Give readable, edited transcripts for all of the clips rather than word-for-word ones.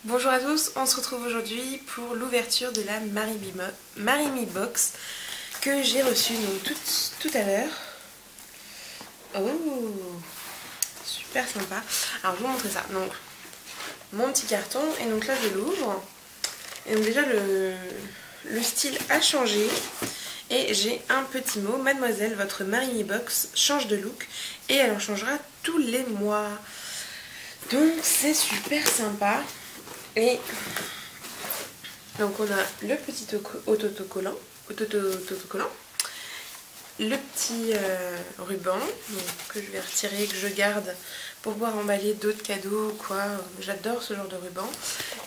Bonjour à tous, on se retrouve aujourd'hui pour l'ouverture de la Marimi Box que j'ai reçue tout à l'heure. Oh, super sympa. Alors je vais vous montrer ça. Donc mon petit carton, et donc là je l'ouvre. Et donc déjà le style a changé. Et j'ai un petit mot: mademoiselle, votre Marimi Box change de look et elle en changera tous les mois. Donc c'est super sympa. Et donc on a le petit autocollant, le petit ruban que je vais retirer, que je garde pour pouvoir emballer d'autres cadeaux ou quoi. J'adore ce genre de ruban.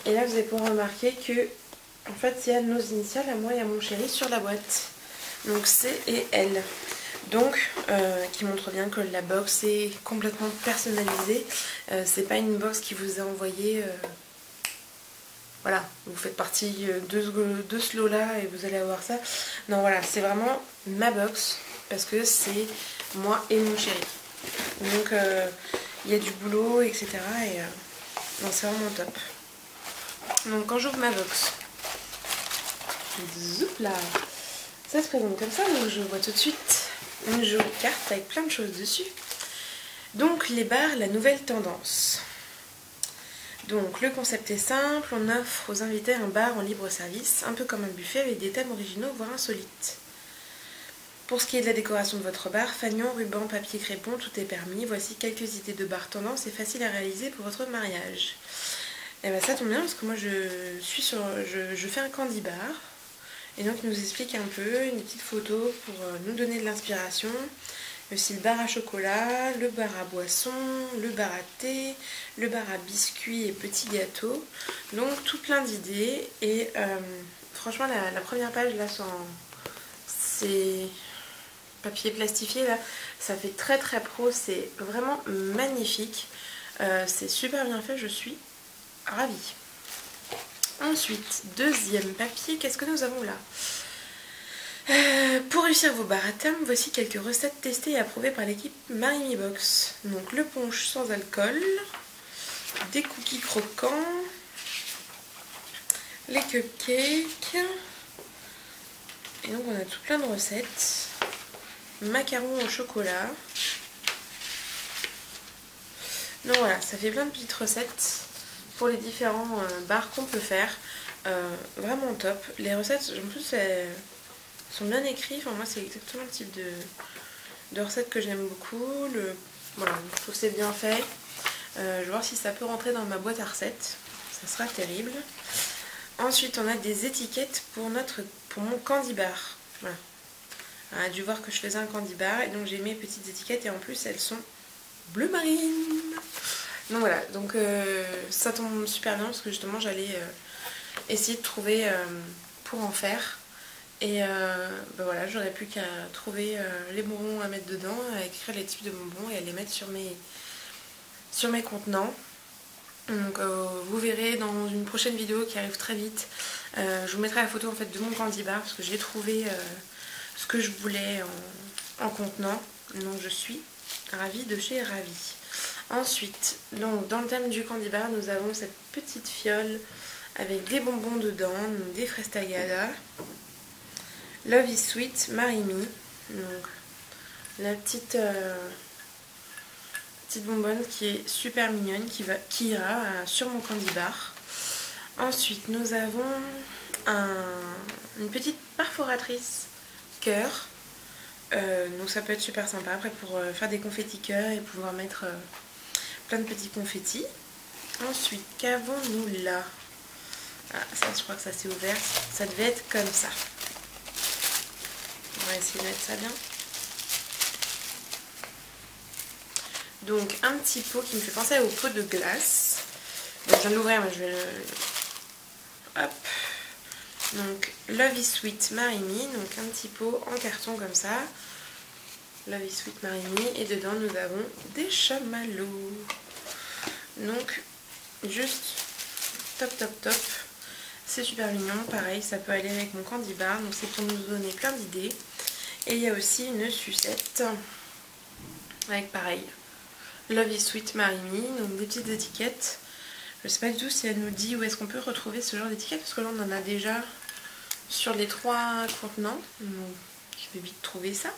Et là vous allez pouvoir remarquer que en fait il y a nos initiales à moi et à mon chéri sur la boîte. Donc C et L. Donc qui montre bien que la box est complètement personnalisée. C'est pas une box qui vous est envoyée. Voilà, vous faites partie de ce lot-là et vous allez avoir ça. Non, voilà, c'est vraiment ma box parce que c'est moi et mon chéri. Donc, il y a du boulot, etc. Et non, c'est vraiment top. Donc, quand j'ouvre ma box, zoup là, ça se présente comme ça. Donc, je vois tout de suite une jolie carte avec plein de choses dessus. Donc, les bars, la nouvelle tendance. Donc le concept est simple, on offre aux invités un bar en libre service, un peu comme un buffet avec des thèmes originaux voire insolites. Pour ce qui est de la décoration de votre bar, fanion, ruban, papier crépon, tout est permis. Voici quelques idées de bar tendance et faciles à réaliser pour votre mariage. Et bien ça tombe bien parce que moi je fais un candy bar. Et donc il nous explique un peu, une petite photo pour nous donner de l'inspiration. Aussi le bar à chocolat, le bar à boisson, le bar à thé, le bar à biscuits et petits gâteaux. Donc tout plein d'idées. Et franchement la première page là, c'est papier plastifié là, ça fait très très pro, c'est vraiment magnifique. C'est super bien fait, je suis ravie. Ensuite, deuxième papier, qu'est-ce que nous avons là ? Pour réussir vos bars à thème, voici quelques recettes testées et approuvées par l'équipe Marimi Box. Donc le punch sans alcool, des cookies croquants, les cupcakes, et donc on a tout plein de recettes, macarons au chocolat. Donc voilà, ça fait plein de petites recettes pour les différents bars qu'on peut faire. Vraiment top. Les recettes, en plus, sont bien écrits. Enfin, moi c'est exactement le type de recette que j'aime beaucoup. Voilà, je trouve que c'est bien fait. Je vais voir si ça peut rentrer dans ma boîte à recettes. Ça sera terrible. Ensuite on a des étiquettes pour mon candy bar. Voilà. On a dû voir que je faisais un candy bar et donc j'ai mes petites étiquettes et en plus elles sont bleu marine. Donc voilà, donc ça tombe super bien parce que justement j'allais essayer de trouver pour en faire. Et ben voilà, j'aurais plus qu'à trouver les bonbons à mettre dedans, à écrire les types de bonbons et à les mettre sur mes contenants. Donc vous verrez dans une prochaine vidéo qui arrive très vite. Je vous mettrai la photo en fait de mon candy bar parce que j'ai trouvé ce que je voulais en contenant. Donc je suis ravie de chez Ravie. Ensuite, donc, dans le thème du candy bar, nous avons cette petite fiole avec des bonbons dedans, donc des fraises tagada. Love is Sweet Marimi, donc la petite bonbonne qui est super mignonne, qui ira sur mon candy bar. Ensuite nous avons une petite perforatrice cœur, donc ça peut être super sympa après pour faire des confettis cœur et pouvoir mettre plein de petits confettis. Ensuite qu'avons-nous là? Ah, ça je crois que ça s'est ouvert, ça devait être comme ça. On va essayer de mettre ça bien. Donc un petit pot qui me fait penser au pot de glace. Donc je viens de l'ouvrir, mais je vais le... Hop. Donc Love is Sweet Marimi. Donc un petit pot en carton comme ça. Love is Sweet Marimi. Et dedans nous avons des chamallows. Donc juste top top top. C'est super mignon. Pareil, ça peut aller avec mon candy bar. Donc c'est pour nous donner plein d'idées. Et il y a aussi une sucette avec pareil Love is Sweet Marimi, donc des petites étiquettes Je sais pas du tout si elle nous dit où est-ce qu'on peut retrouver ce genre d'étiquette, parce que là on en a déjà sur les 3 contenants, donc je vais vite trouver ça.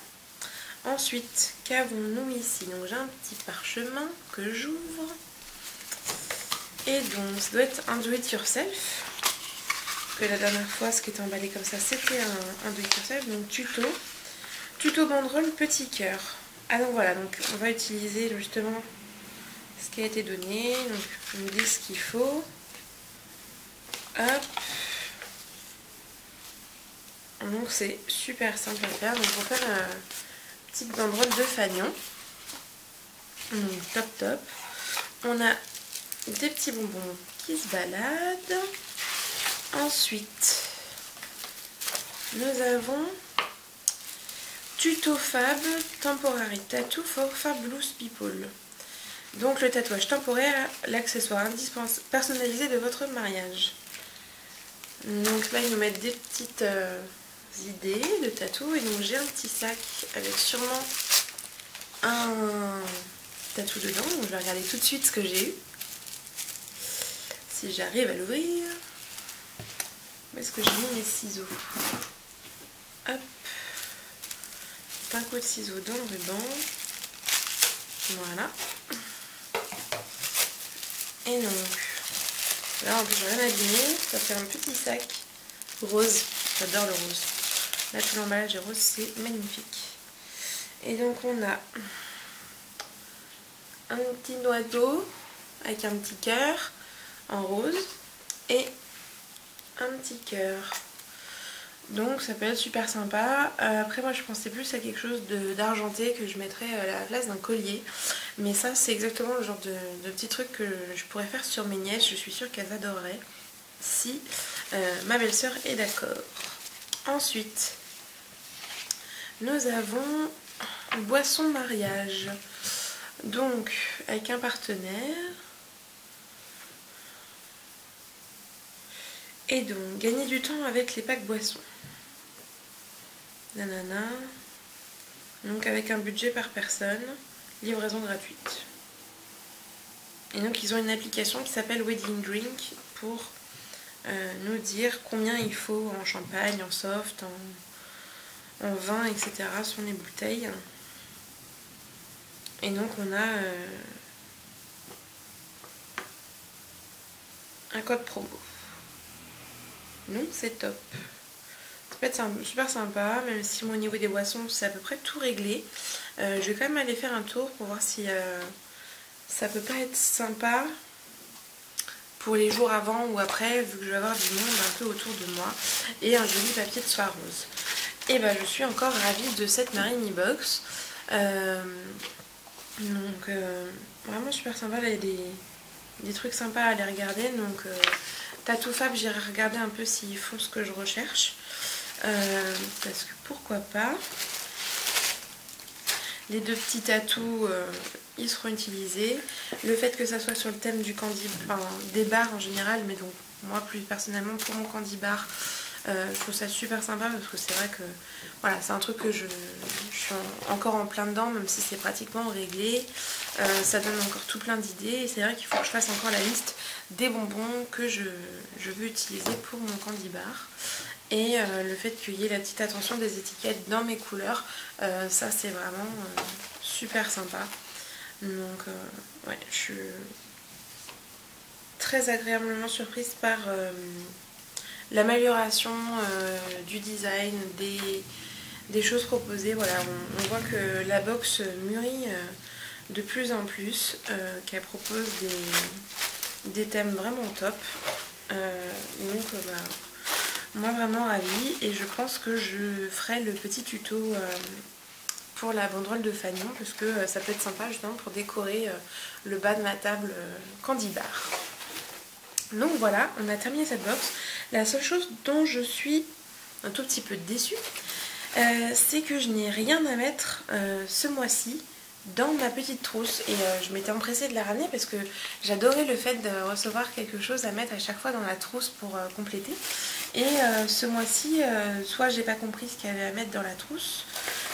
Ensuite, qu'avons-nous ici? Donc j'ai un petit parchemin que j'ouvre. Et donc ça doit être un do it yourself. Que la dernière fois ce qui était emballé comme ça c'était un do it yourself. Donc tuto banderole petit cœur. Ah donc voilà, donc on va utiliser justement ce qui a été donné. Donc on nous dit ce qu'il faut. Hop. Donc c'est super simple à faire. Donc on va faire une petite banderole de fanion. Donc top top. On a des petits bonbons qui se baladent. Ensuite, nous avons Tuto Fab Temporary Tattoo for Fabulous People. Donc le tatouage temporaire, l'accessoire indispensable personnalisé de votre mariage. Donc là, ils nous mettent des petites idées de tatou. Et donc j'ai un petit sac avec sûrement un tatou dedans. Donc je vais regarder tout de suite ce que j'ai eu. Si j'arrive à l'ouvrir. Où est-ce que j'ai mis mes ciseaux? Hop. Un coup de ciseaux dans le ruban. Voilà. Et donc, là en plus j'ai rien abîmé. Ça fait un petit sac rose. J'adore le rose. Là tout l'emballage est rose, c'est magnifique. Et donc on a un petit noyau avec un petit cœur en rose et un petit cœur. Donc ça peut être super sympa. Après moi je pensais plus à quelque chose d'argenté que je mettrais à la place d'un collier. Mais ça c'est exactement le genre de petit truc que je pourrais faire sur mes nièces. Je suis sûre qu'elles adoreraient si ma belle-sœur est d'accord. Ensuite nous avons boisson mariage. Donc avec un partenaire. Et donc, gagner du temps avec les packs boissons. Nanana. Donc, avec un budget par personne, livraison gratuite. Et donc, ils ont une application qui s'appelle Wedding Drink pour nous dire combien il faut en champagne, en soft, en vin, etc. sur les bouteilles. Et donc, on a un code promo. Donc c'est top. Ça peut être super sympa, même si au niveau des boissons c'est à peu près tout réglé. Je vais quand même aller faire un tour pour voir si ça peut pas être sympa pour les jours avant ou après, vu que je vais avoir du monde un peu autour de moi. Et un joli papier de soie rose. Et bah je suis encore ravie de cette Marine box. Donc vraiment super sympa, là il y a des trucs sympas à aller regarder. Donc Tattoo Fab, j'irai regarder un peu s'ils font ce que je recherche. Parce que pourquoi pas. Les deux petits tatous, ils seront utilisés. Le fait que ça soit sur le thème du candy, enfin des bars en général, mais donc moi plus personnellement pour mon candy bar, je trouve ça super sympa parce que c'est vrai que voilà, c'est un truc que je suis encore en plein dedans, même si c'est pratiquement réglé. Ça donne encore tout plein d'idées et c'est vrai qu'il faut que je fasse encore la liste des bonbons que je veux utiliser pour mon candy bar. Et le fait qu'il y ait la petite attention des étiquettes dans mes couleurs, ça c'est vraiment super sympa. Donc ouais, je suis très agréablement surprise par l'amélioration du design, des choses proposées. Voilà, on voit que la box mûrit de plus en plus, qu'elle propose des thèmes vraiment top. Donc bah, moi vraiment ravie, et je pense que je ferai le petit tuto pour la banderole de fanion parce que ça peut être sympa justement pour décorer le bas de ma table candy bar. Donc voilà, on a terminé cette box. La seule chose dont je suis un tout petit peu déçue, c'est que je n'ai rien à mettre ce mois-ci dans ma petite trousse. Et je m'étais empressée de la ramener parce que j'adorais le fait de recevoir quelque chose à mettre à chaque fois dans la trousse pour compléter. Et ce mois-ci, soit j'ai pas compris ce qu'il y avait à mettre dans la trousse,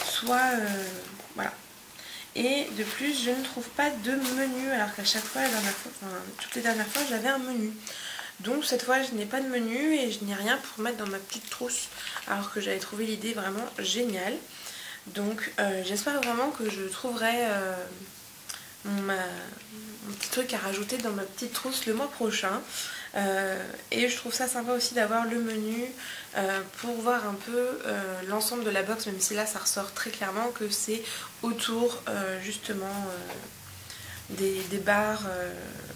soit voilà. Et de plus, je ne trouve pas de menu, alors qu'à chaque fois, toutes les dernières fois, j'avais un menu. Donc cette fois, je n'ai pas de menu et je n'ai rien pour mettre dans ma petite trousse, alors que j'avais trouvé l'idée vraiment géniale. Donc j'espère vraiment que je trouverai mon petit truc à rajouter dans ma petite trousse le mois prochain. Et je trouve ça sympa aussi d'avoir le menu pour voir un peu l'ensemble de la box, même si là ça ressort très clairement que c'est autour justement des barres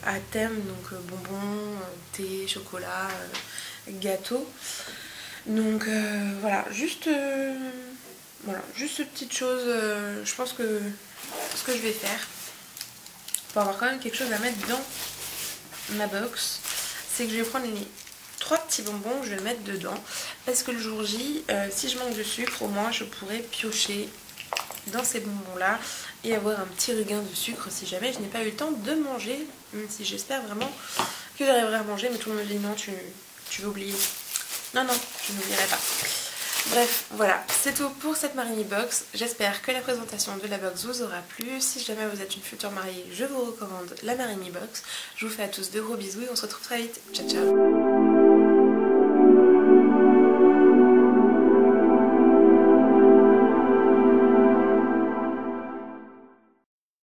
à thème, donc bonbons, thé, chocolat, gâteau. Donc voilà, juste cette petite chose, je pense que ce que je vais faire pour avoir quand même quelque chose à mettre dans ma box, c'est que je vais prendre les 3 petits bonbons, je vais le mettre dedans, parce que le jour J, si je manque de sucre, au moins je pourrais piocher dans ces bonbons là et avoir un petit regain de sucre si jamais je n'ai pas eu le temps de manger, même si j'espère vraiment que j'arriverai à manger, mais tout le monde me dit non, tu veux oublier. Non, je n'oublierai pas. Bref, voilà, c'est tout pour cette Marini Box. J'espère que la présentation de la box vous aura plu. Si jamais vous êtes une future mariée, je vous recommande la Marini Box. Je vous fais à tous de gros bisous et on se retrouve très vite. Ciao, ciao.